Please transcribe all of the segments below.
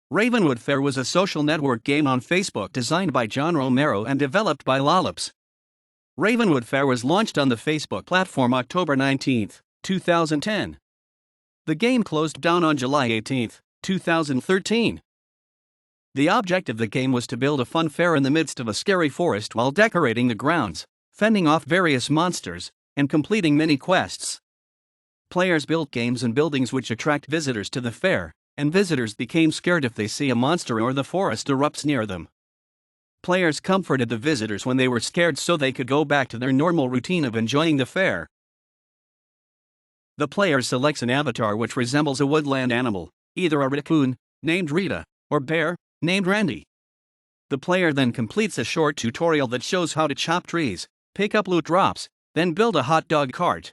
Ravenwood Fair was a social network game on Facebook designed by John Romero and developed by Lollips. Ravenwood Fair was launched on the Facebook platform October 19, 2010. The game closed down on July 18, 2013. The object of the game was to build a fun fair in the midst of a scary forest while decorating the grounds, fending off various monsters, and completing many quests. Players built games and buildings which attract visitors to the fair, and visitors became scared if they see a monster or the forest erupts near them. Players comforted the visitors when they were scared so they could go back to their normal routine of enjoying the fair. The player selects an avatar which resembles a woodland animal, either a raccoon, named Rita, or bear, named Randy. The player then completes a short tutorial that shows how to chop trees, pick up loot drops, then build a hot dog cart.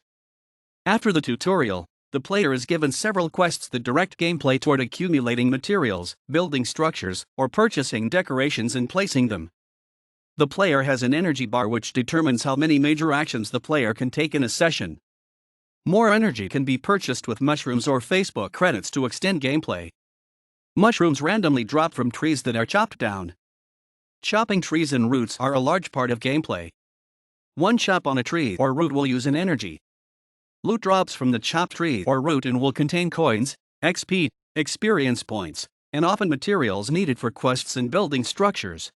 After the tutorial, the player is given several quests that direct gameplay toward accumulating materials, building structures, or purchasing decorations and placing them. The player has an energy bar which determines how many major actions the player can take in a session. More energy can be purchased with mushrooms or Facebook credits to extend gameplay. Mushrooms randomly drop from trees that are chopped down. Chopping trees and roots are a large part of gameplay. One chop on a tree or root will use an energy. Loot drops from the chopped tree or root and will contain coins, XP, experience points, and often materials needed for quests and building structures.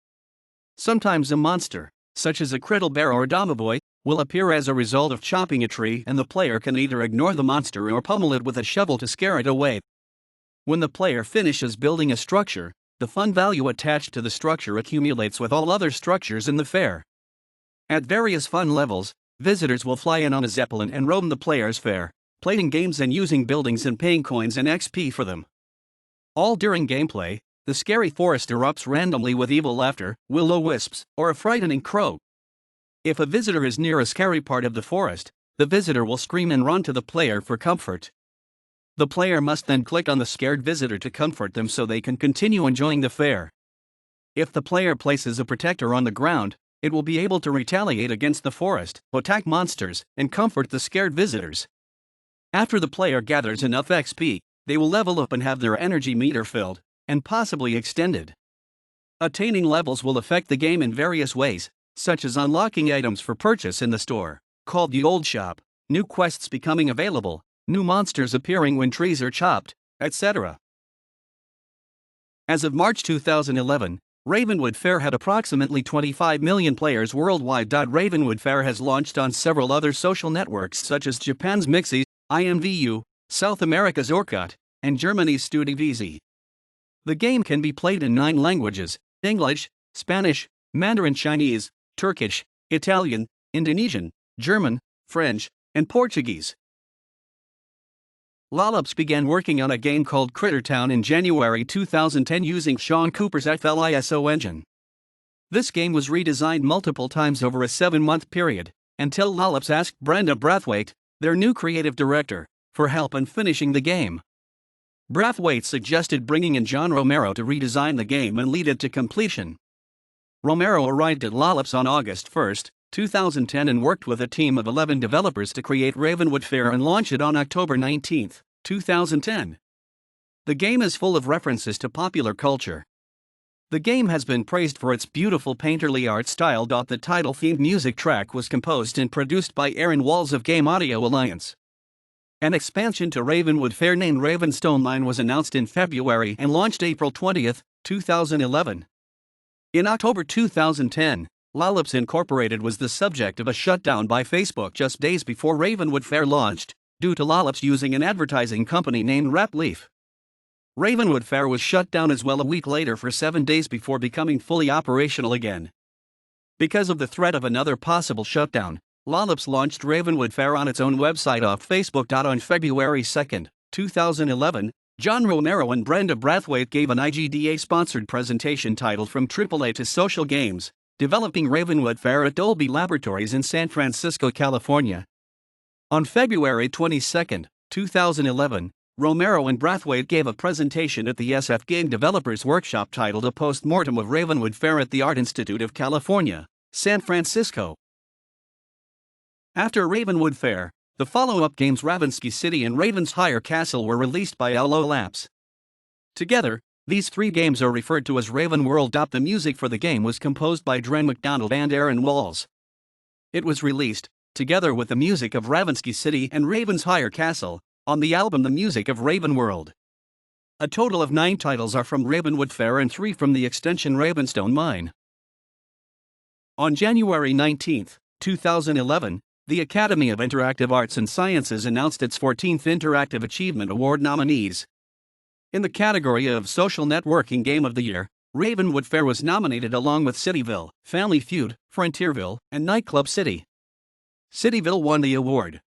Sometimes a monster, such as a Criddle Bear or Domaboy, will appear as a result of chopping a tree, and the player can either ignore the monster or pummel it with a shovel to scare it away. When the player finishes building a structure, the fun value attached to the structure accumulates with all other structures in the fair. At various fun levels, visitors will fly in on a zeppelin and roam the player's fair, playing games and using buildings and paying coins and XP for them. All during gameplay, the scary forest erupts randomly with evil laughter, will-o-wisps, or a frightening crow. If a visitor is near a scary part of the forest, the visitor will scream and run to the player for comfort. The player must then click on the scared visitor to comfort them so they can continue enjoying the fair. If the player places a protector on the ground, it will be able to retaliate against the forest, attack monsters, and comfort the scared visitors. After the player gathers enough XP, they will level up and have their energy meter filled, and possibly extended. Attaining levels will affect the game in various ways, such as unlocking items for purchase in the store, called the Old Shop, new quests becoming available, new monsters appearing when trees are chopped, etc. As of March 2011, Ravenwood Fair had approximately 25 million players worldwide. Ravenwood Fair has launched on several other social networks such as Japan's Mixi, IMVU, South America's Orkut, and Germany's StudiVZ. The game can be played in 9 languages: English, Spanish, Mandarin Chinese, Turkish, Italian, Indonesian, German, French, and Portuguese. Lollips began working on a game called Critter Town in January 2010 using Sean Cooper's FLISO engine. This game was redesigned multiple times over a 7-month period, until Lollips asked Brenda Brathwaite, their new creative director, for help in finishing the game. Brathwaite suggested bringing in John Romero to redesign the game and lead it to completion. Romero arrived at Lollips on August 1, 2010 and worked with a team of 11 developers to create Ravenwood Fair and launch it on October 19, 2010. The game is full of references to popular culture. The game has been praised for its beautiful painterly art style. The title-themed music track was composed and produced by Aaron Walls of Game Audio Alliance. An expansion to Ravenwood Fair named Ravenstone Mine was announced in February and launched April 20, 2011. In October 2010, Lollips Incorporated was the subject of a shutdown by Facebook just days before Ravenwood Fair launched, due to Lollips using an advertising company named Rapleaf. Ravenwood Fair was shut down as well a week later for 7 days before becoming fully operational again. Because of the threat of another possible shutdown, Lollips launched Ravenwood Fair on its own website off Facebook. On February 2, 2011, John Romero and Brenda Brathwaite gave an IGDA-sponsored presentation titled From AAA to Social Games, Developing Ravenwood Fair at Dolby Laboratories in San Francisco, California. On February 22, 2011, Romero and Brathwaite gave a presentation at the SF Game Developers Workshop titled A Post-Mortem of Ravenwood Fair at the Art Institute of California, San Francisco. After Ravenwood Fair, the follow-up games Ravensky City and Raven's Higher Castle were released by LO Labs. Together, These 3 games are referred to as Ravenworld. The music for the game was composed by Dren MacDonald and Aaron Walls. It was released, together with the music of Ravensky City and Ravensshire Castle, on the album The Music of Ravenworld. A total of 9 titles are from Ravenwood Fair and 3 from the extension Ravenstone Mine. On January 19, 2011, the Academy of Interactive Arts and Sciences announced its 14th Interactive Achievement Award nominees. In the category of Social Networking Game of the Year, Ravenwood Fair was nominated along with Cityville, Family Feud, Frontierville, and Nightclub City. Cityville won the award,